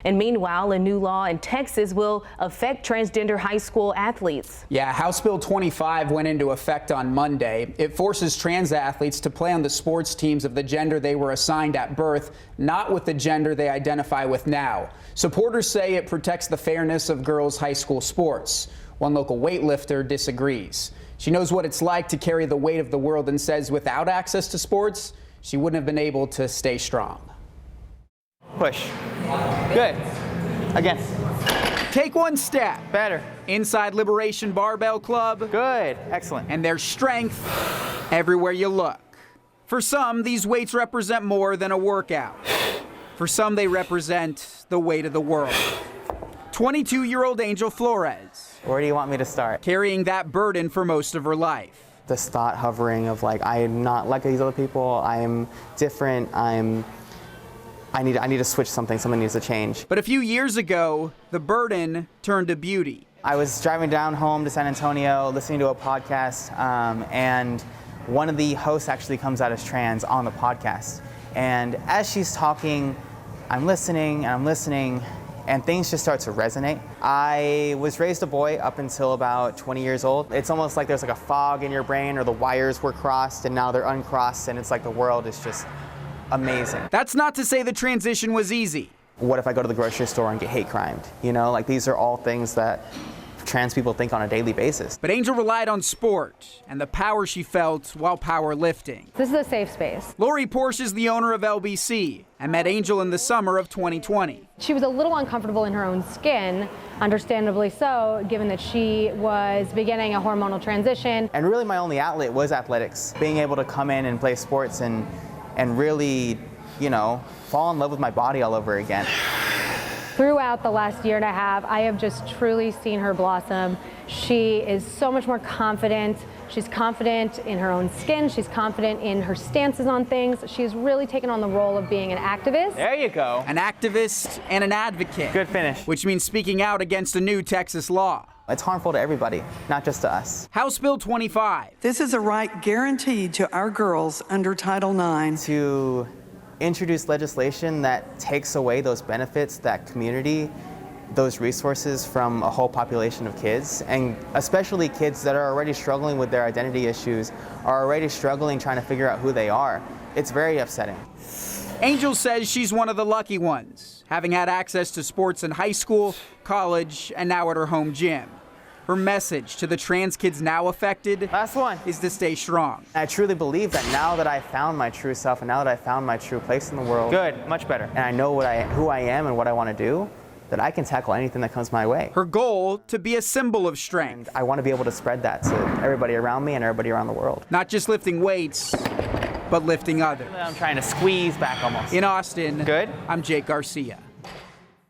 And meanwhile, a new law in Texas will affect transgender high school athletes. Yeah, House Bill 25 went into effect on Monday. It forces trans athletes to play on the sports teams of the gender they were assigned at birth, not with the gender they identify with now. Supporters say it protects the fairness of girls' high school sports. One local weightlifter disagrees. She knows what it's like to carry the weight of the world and says without access to sports, she wouldn't have been able to stay strong. Push. Good. Again. Take one step. Better. Inside Liberation Barbell Club. Good. Excellent. And there's strength everywhere you look. For some, these weights represent more than a workout. For some, they represent the weight of the world. 22-year-old Angel Flores. Where do you want me to start? Carrying that burden for most of her life. This thought hovering of like, I am not like these other people. I am different. I need to switch something. Something needs to change. But a few years ago, the burden turned to beauty. I was driving down home to San Antonio, listening to a podcast, and one of the hosts actually comes out as trans on the podcast. And as she's talking, I'm listening, and things just start to resonate. I was raised a boy up until about 20 years old. It's almost like there's like a fog in your brain, or the wires were crossed and now they're uncrossed, and it's like the world is just amazing. That's not to say the transition was easy. What if I go to the grocery store and get hate crimed? You know, like these are all things that trans people think on a daily basis. But Angel relied on sport and the power she felt while powerlifting. This is a safe space. Lori Porsche is the owner of LBC and met Angel in the summer of 2020. She was a little uncomfortable in her own skin, understandably so, given that she was beginning a hormonal transition. And really my only outlet was athletics. Being able to come in and play sports and really, you know, fall in love with my body all over again. Throughout the last year and a half, I have just truly seen her blossom. She is so much more confident. She's confident in her own skin. She's confident in her stances on things. She's really taken on the role of being an activist. There you go. An activist and an advocate. Good finish. Which means speaking out against a new Texas law. It's harmful to everybody, not just to us. House Bill 25. This is a right guaranteed to our girls under Title IX. To introduce legislation that takes away those benefits, that community, those resources from a whole population of kids, and especially kids that are already struggling with their identity issues, are already struggling trying to figure out who they are. It's very upsetting. Angel says she's one of the lucky ones, having had access to sports in high school, college, and now at her home gym. Her message to the trans kids now affected Last one. is to stay strong. I truly believe that now that I found my true self and now that I found my true place in the world. Good, much better. And I know who I am and what I want to do, that I can tackle anything that comes my way. Her goal, to be a symbol of strength. I want to be able to spread that to everybody around me and everybody around the world. Not just lifting weights, but lifting others. I'm trying to squeeze back almost. In Austin, Good. I'm Jake Garcia.